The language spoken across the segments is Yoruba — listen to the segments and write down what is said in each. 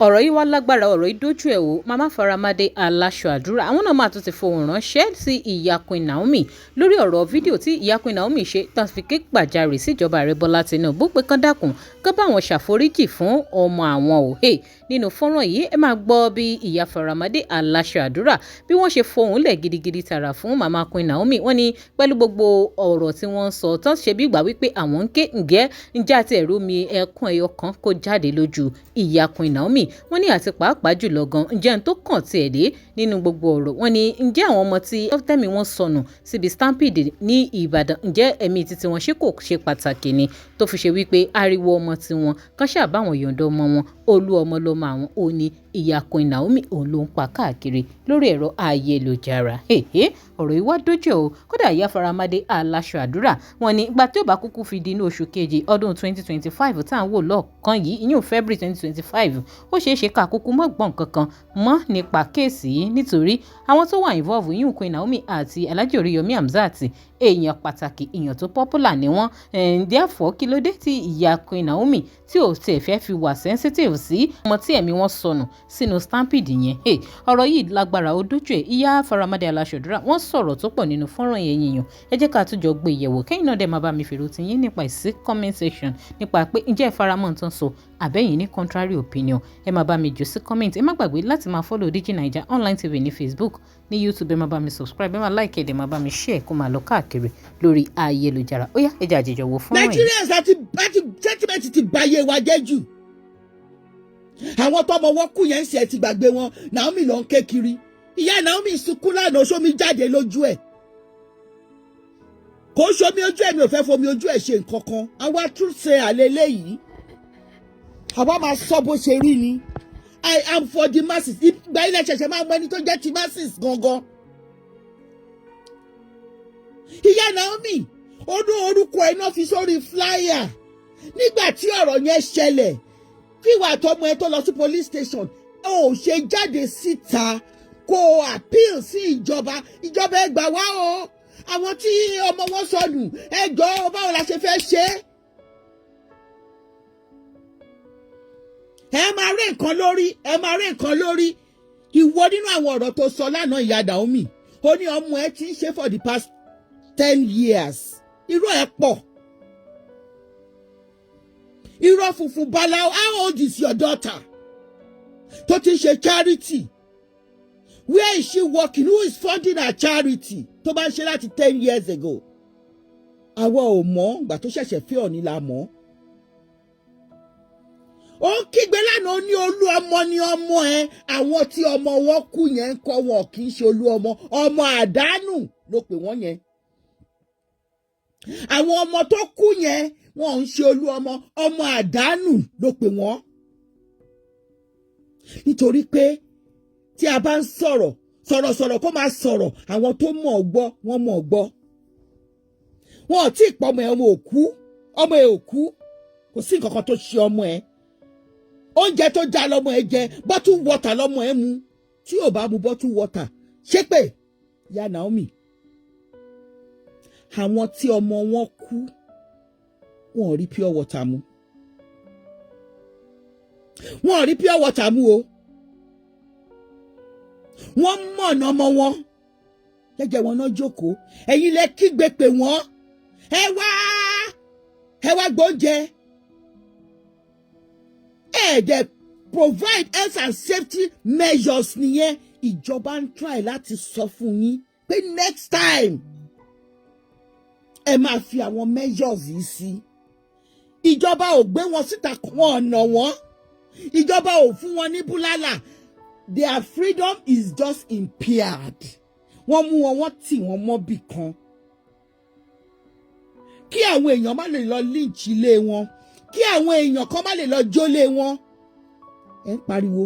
ọ̀rọ̀ yìí wá lágbára ọ̀rọ̀ yìí dójú ẹ̀ wò mama Faramade Alaso Adura àwọn náà máa tún ti fohùn ránṣẹ́ sí ìyá Queen Naomi lórí ọ̀rọ̀ fídíò tí ìyá Queen Naomi ṣe tán fi ké gbàjarè síjọba ààrẹ Bọ́lá Tinubu pé kán dákun kán bá wọn ṣàforíjì fún ọmọ àwọn òhe nínú fọ́nrán yìí ẹ máa gbọ́ bí ìyá Faramade Alaso Adura bí wọ́n ṣe fohùn lẹ̀ gidigidi tààrà fún mama Queen Naomi wọ́n ní pẹ̀lú gbogbo ọ̀rọ̀ tí wọ́n sọ tán ṣe bí ìgbà wípé àwọn ń ké ǹjẹ́ àti ẹ̀rọ mi ẹkún ẹyọ kan kó jáde lójú ìyá Queen Naomi wọ́n ní àti pàápàá jùlọ gan ǹjẹ́ n tó kàn tiẹ̀ dé nínú gbogbo ọ̀rọ̀ wọ́n ní ǹjẹ́ àwọn ọmọ tí tẹ́mi wọn sọnù síbi stampede ní Ìbàdàn ǹjẹ́ ẹ̀mí títí wọn ṣe kò ṣe pàtàkì ni tó fi ṣe wípé ariwo ọmọ tiwọn kan ṣàbáwọn yọ̀ǹda ọmọ wọn olú ọmọ ló máa wọn ò ní ìyá Queen Naomi òun ló ń pa káàkiri lórí ẹ̀rọ ayélujára ọ̀rọ̀ yìí wá dójú o kódà ìyá Faramade Alaso Adura wọ́n ní ìgbà tí ó bá kúkú fi di inú oṣù kejì ọdún 2025 tá à ń wò lọ́ọ̀kan yìí ìyún February 2025 ó ṣeé ṣe ká kúkú mọ́ gbọ́n kankan mọ́ nípa kéèsì yìí nítorí àwọn tó wà involve ìyún Queen Naomi àti Alhaji Oriyomi Hamzat èèyàn pàtàkì èèyàn tó popular ni wọ́n therefore kí ló dé tí ìyá Queen Naomi tí ò tẹ̀ fẹ́ fi wà sensitive sí ọmọ tí ẹ̀mí wọn sọnù sínú stampede yẹn ọ̀rọ̀ yìí lágbára ó dójú ẹ̀ ìyá Faramade Alaso Adura wọ́n sọ̀rọ̀ tó pọ̀ nínú fọ́nrán yẹn yìnyín ẹ jẹ́ ká túnjọ gbé ìyẹ̀wò kẹ́yìn náà dẹ̀ máa bá mi fèrò tí yín nípa ìsí comment section nípa pé ǹjẹ́ ìfaramọ́ nǹkan sọ àbẹ́yìn ní contrary opinion ẹ máa bá mi jù sí comment ẹ má gbàgbé láti máa follow DIGINAIJA online tv ní Facebook ní YouTube ẹ máa bá mi subscribe ẹ máa like ẹ dẹ̀ máa bá mi share kó máa lọ káàkiri lórí ayélujára ó yá ẹ jẹ́ àjẹjọ wo fọ́nrán yìí. Nigerians àti sentiment ti báyé wa jẹ́ jù àwọn tọmọ wọn kú yẹn ń ṣe ti gbàgbé wọn Naomi ló ń ké kiri ìyá Naomi sunkún lánàá sómi jáde lójú ẹ̀ kò sómi ojú ẹ̀ mi ò fẹ́ fomi ojú ẹ̀ ṣe nǹkan kan àwa tún ṣe àlélẹ́ yìí àwa máa sọ bó ṣe rí ni I am for the masses ìgbà ilẹ̀ ṣẹ̀ṣẹ̀ máa mọ ẹni tó jẹ́ ti masses gangan ìyá Naomi ó ní orúkọ ẹ̀ náà fi sórí flyer nígbà tí ọ̀rọ̀ yẹn ṣẹlẹ̀ fíwà tọmọ ẹ tó lọ sí police station ó ṣe jáde síta kó appeal sí ìjọba ẹ gbà wá o àwọn tí ọmọ wọn sọnù ẹ jọ̀ọ́ báwo la ṣe fẹ́ ṣe ẹ máa rí nǹkan lórí ìwọ nínú àwọn ọ̀rọ̀ tó sọ lánàá ìyá Naomi ó ní ọmọ ẹ ti ń ṣe for the past 10 years irú ẹ pọ̀ irọ́ funfun báláwo how old is your daughter tó ti ṣe charity where is she working who is funding her charity tó bá ń ṣe láti 10 years ago àwa ò mọ̀ ìgbà tó ṣẹ̀ṣẹ̀ fẹ́ òní la mọ̀ ó ń kígbe lánàá ó ní olú ọmọ ni ọmọ ẹ àwọn tí ọmọ wọn kú yẹn ń kọ́ wọn kì í ṣe olú ọmọ àdánù ló pè wọ́n yẹn àwọn ọmọ tó kú yẹn wọn ò ń ṣe olú ọmọ àdánù ló pè wọ́n nítorí pé tí a bá ń sọ̀rọ̀ kó máa sọ̀rọ̀ àwọn tó mọ̀ ọ́ gbọ́ wọ́n mọ̀ ọ́ gbọ́ wọn ò tí ì pọ̀ ọmọ ẹ̀ òkú kò sí nǹkan kan tó ṣe ọmọ ẹ̀ oúnjẹ tó já lọ́mọ ẹ̀ jẹ bottle water lọ́mọ ẹ̀ mu tí ò bá mu bottle water ṣépè ìyá Naomi àwọn tí ọmọ wọn kú wọn ò rí pure water mu o wọ́n mọ̀nà ọmọ wọn jẹ́jẹ́ wọn náà jókòó ẹ̀yin lẹ kígbe pé wọ́n ẹ wá gbóúnjẹ ẹ dẹ̀ provide health and safety measures nìyẹn ìjọba ń try láti sọ fún yín pé next time ẹ máa fi àwọn measures yìí sí ìjọba ò gbé wọn síta wọn ọ̀nà wọn ìjọba ò fún wọn ní búlálà their freedom is just impaired wọ́n mú wọ́n tì wọ́n mọ́bì kan kí àwọn èèyàn má lè lọ lynch ilé wọn kí àwọn èèyàn kan má lè lọ jólé wọn ẹ ń pariwo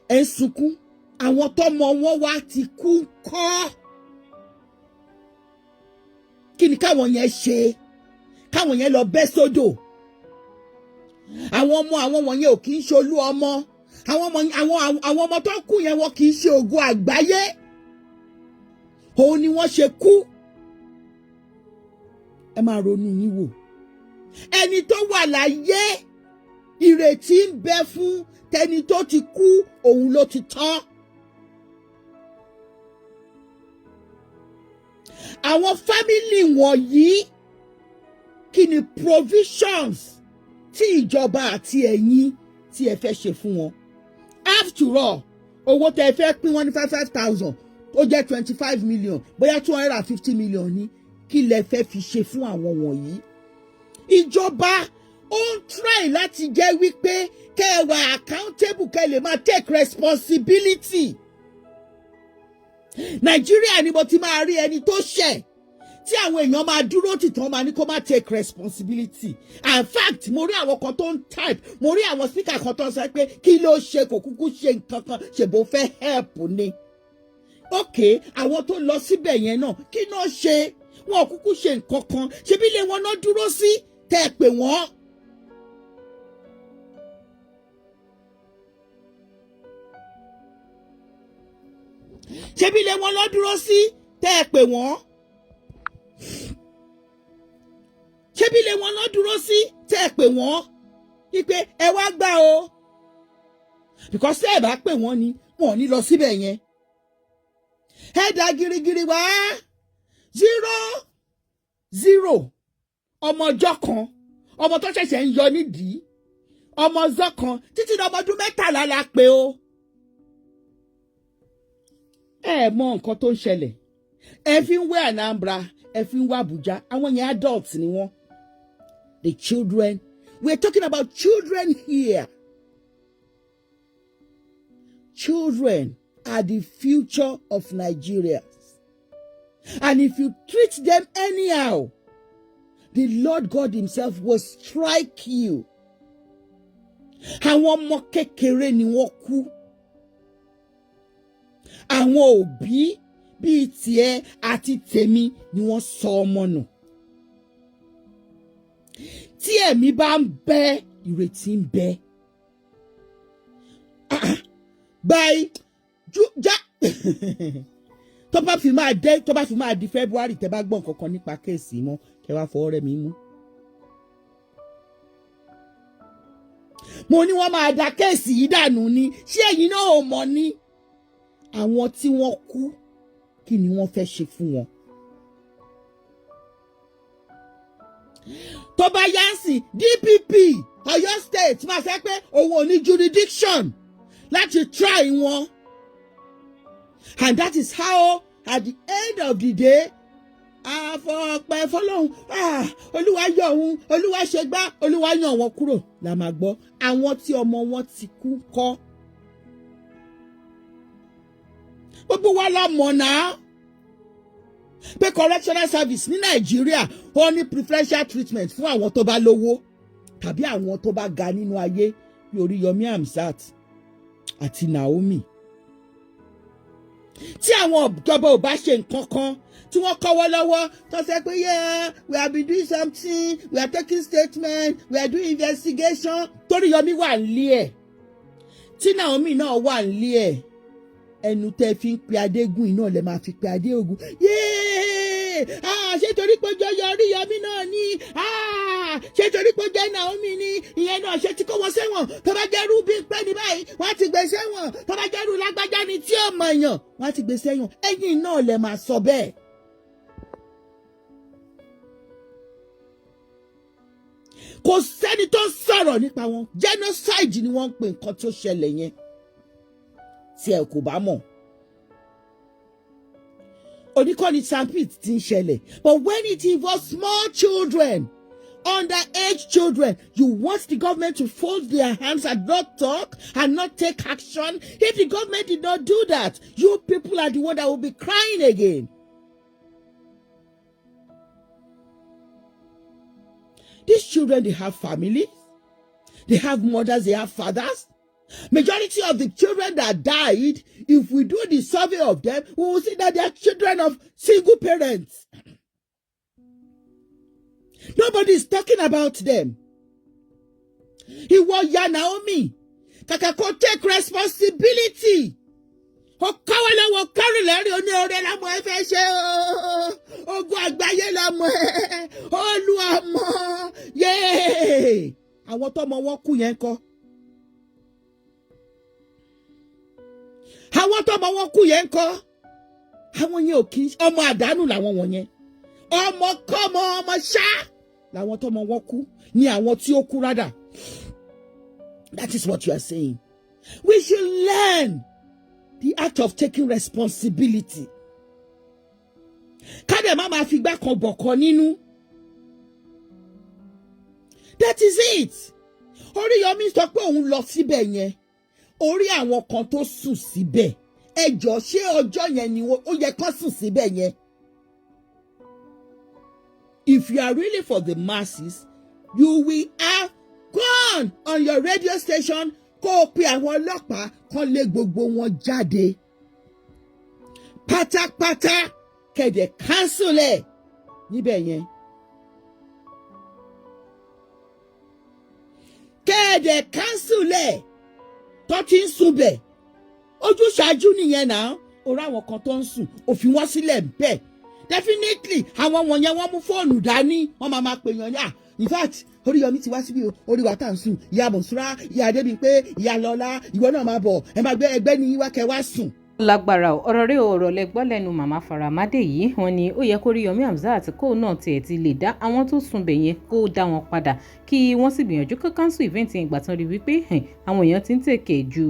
ẹ ń sunkún àwọn tọ́mọ wọn wá ti kú kọ́ kí ni káwọn yẹn ṣe káwọn yẹn lọ bẹ́ sódò àwọn wọ̀nyẹn ò kì í ṣe olú ọmọ àwọn ọmọ tó kú yẹn wọn kì í ṣe ògo àgbáyé òun ni wọ́n ṣe kú ẹ máa ronú yín wò ẹni tó wà láyé ìrètí ń bẹ fún àtẹni tó ti kú òun ló ti tán. Àwọn fámìlì wọ̀nyí kí ni provisions tí ìjọba àti ẹ̀yin tí ẹ fẹ́ ṣe fún wọn? After all, owó tẹ́ ẹ fẹ́ pín wọn ní 5,000 ó jẹ́ 25 million bóyá 250 million ní kí lẹ fẹ́ fi ṣe fún àwọn wọ̀nyí? Ìjọba ó ń try láti jẹ́ wípé kẹ́ ẹ wà accountable, kẹ́ ẹ lè máa take responsibility. Nàìjíríà ni mo ti máa rí ẹni tó ṣẹ̀ tí àwọn èèyàn máa dúró tìtàn máa ní kó má take responsibility. In fact, mo rí àwọn kan tó ń type, mo rí àwọn speaker kan tó ń sọ pé kí ló ṣe, kò kúkú ṣe nǹkan kan, ṣèbó fẹ́ help ni. Okay, àwọn tó lọ síbẹ̀ yẹn náà kí náà ṣe? Wọn ò kúkú ṣe nǹkan kan, ṣebí ilé wọn náà dúró sí, tẹ́ ẹ pè wọ́n. Ṣebí ilé wọn náà dúró sí, tẹ́ ẹ pè wọ́n. Ṣebí ilé wọn náà dúró sí, tẹ́ ẹ pè wọ́n. Ipe ẹ wá gbà o. Because tẹ́ ẹ bá pè wọ́n ni, wọn ò ní lọ síbẹ̀ yẹn. Ẹ dá girigiri wá 0-0 ọmọ ọjọ́ kan, ọmọ tó ṣẹ̀ṣẹ̀ ń yọ nídìí, ọmọ ọjọ́ kan títí ọmọ ọdún 13 la pè o. Ẹ mọ nǹkan tó ń ṣẹlẹ̀, ẹ fi ń wé Anambra, ẹ fi ń wé Abuja, àwọn yẹn adults ni wọ́n. The children, we're talking about children here. Children are the future of Nigerians. And if you treat them anyhow, the Lord God himself will strike you. Àwọn ọmọ kékeré ni wọ́n kú. Àwọn òbí bíi tiẹ̀ àti tèmi ni wọ́n sọ ọmọ nù. Tí ẹ̀mí bá ń bẹ, ìrètí ń bẹ. Bye. Tó bá fi máa di February tẹ́ bá gbọ́ nǹkan kan nípa kéèsì mọ́, kẹ́ wá fọwọ́ rẹ̀ mí mú. Mo ní wọ́n máa da kéèsì yìí dànù ni, ṣé ẹ̀yin náà ò mọ̀ ni? Àwọn tí wọ́n kú, kí ni wọ́n fẹ́ ṣe fún wọn? Tó bá yá sí DPP Ọ̀yọ́ State máa fẹ́ pé òun ò ní jurisdiction láti try wọn. And that is how at the end of the day, àfọ̀pẹ́ fọlọ́hún, Olúwa yọ òun, Olúwa ṣe gbá, Olúwa yàn wọ́n kúrò la máa gbọ́. Àwọn tí ọmọ wọn ti kú kọ́. Gbogbo wa la mọ̀ náà pé correctional service ní Nàìjíríà ó ní preferential treatment fún àwọn tó bá lówó tàbí àwọn tó bá ga nínú ayé bí Oriyomi Hamzat àti Naomi. Tí àwọn ìjọba ò bá ṣe nǹkan kan tí wọ́n kọ́wọ́ lọ́wọ́ tó ṣe pé yeah, we have been doing something, we are taking statement, we are doing investigation. Oriyomi wà nílé ẹ̀, tí Naomi náà wà nílé ẹ̀, ẹnu tẹ́ fi ń pe Adégún iná lẹ máa fi pe Adéògùn. Ṣé torí pé jọyọ Oriyomi náà ni? Ṣé torí pé jẹ́ Naomi ni? Ìyẹn náà ṣe ti kó wọn sẹ́wọ̀n. Tó bá jẹ́rú bí pẹ́ ní báyìí, wọ́n ti gbé sẹ́wọ̀n. Tó bá jẹ́rú lágbájá ni tí ò mọ̀ èèyàn, wọ́n ti gbé sẹ́wọ̀n. Ẹ̀yin náà lẹ máa sọ bẹ́ẹ̀. Kò sẹ́ni tó ń sọ̀rọ̀ nípa wọn. Genocide ni wọ́n ń pè nǹkan tó ṣẹlẹ̀ yẹn. Tí ẹ kò bá mọ̀. Oníkọ́ni stampede ti ń ṣẹlẹ̀. But when it involves small children, underage children, you want the government to fold their hands and not talk and not take action. If the government did not do that, you people are the one that will be crying again. These children, they have families, they have mothers, they have fathers. Majority of the children that died, if we do the survey of them, we will see that they are children of single parents. Nobody is talking about them. Ìwọ ya Naomi, kàkà kó take responsibility. Ọ̀káwọ́lẹ́wọ̀ kárìlẹ́rì oní orí lámọ̀ ẹ fẹ́ ṣe ogun àgbáyé lámọ̀ ẹ Olúwamọ̀ yéé. Àwọn tọ́mọ wọn kú yẹn kọ́. àwọn tọ́mọ wọn kú yẹn ńkọ́ àwọn yẹn ò kí ọmọ àdánù làwọn wọ̀nyẹn ọmọ kọ́mọ ọmọ ṣá làwọn tọ́mọ wọn kú ní àwọn tí ó kú rádà. That is what you are saying. We should learn the act of taking responsibility. Kádẹ̀ má máa fi gbá kan bọ̀ kan nínú. That is it. Oriyomi sọ pé òun lọ síbẹ̀ yẹn. Orí àwọn kan tó sùn síbẹ̀. Ẹ jọ̀ọ́ ṣé ọjọ́ yẹn ni ó yẹ kán sùn síbẹ̀ yẹn? If you are really for the masses, you will have gone on your radio station kó o pe àwọn ọlọ́pàá kan lé gbogbo wọn jáde. Pátápátá kẹ̀dẹ̀ cancel ẹ̀ níbẹ̀ yẹn. Kẹ̀dẹ̀ cancel ẹ̀ tó ti ń sùn bẹ̀. Ojúṣàájú nìyẹn náà. Orí àwọn kan tó ń sùn òfin wọn sílẹ̀ bẹ́ẹ̀. Definitely àwọn wọ̀nyẹn wọ́n mú fóònù dání wọ́n máa pè yàn ní in fact Oriyomi ti wá síbí o orí wa tá à ń sùn ìyá Mọ̀súrà ìyá Adébímpé ìyá Lọ́lá ìwọ náà máa bọ̀ ẹ máa gbé ẹgbẹ́ ní wá kẹ́ wá sùn. Lágbára ọ̀rọ̀ rẹ̀ ọ̀rọ̀ lẹ́gbọ́ lẹ́nu màmá Faramade yìí wọ́n ní ó yẹ kó Oriyomi Hamzat kó náà tiẹ̀ ti lè dá àwọn tó sùn bẹ̀ yẹn kó dá wọn padà kí wọ́n sì gbìyànjú kó cancel event yẹn ìgbà tán rí wípé àwọn èèyàn ti ń tèkè ju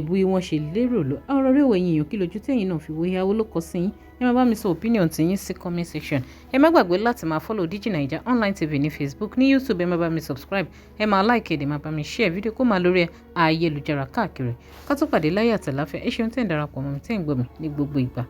bí wọ́n ṣe lérò lọ. ọ̀rọ̀ rẹ̀ wọ̀ èèyàn kí lójú tẹ̀yìn náà fi wo ìyàwó ló kọ sí yín ẹ máa bá mi sọ opinion tiyín sí comment section. Ẹ má gbàgbé láti máa follow DIGINAIJA online TV ní Facebook ní YouTube ẹ má bá mi subscribe ẹ máa like ẹ má bá mi share fídíò kó máa lórí ayélujára káàkiri ká tó pàdé láyé àtàláfíà ẹ ṣeun tẹ́ ń darapọ̀ mọ́ mi tẹ́ ń gbọ́ mi ní gbogbo ìgbà.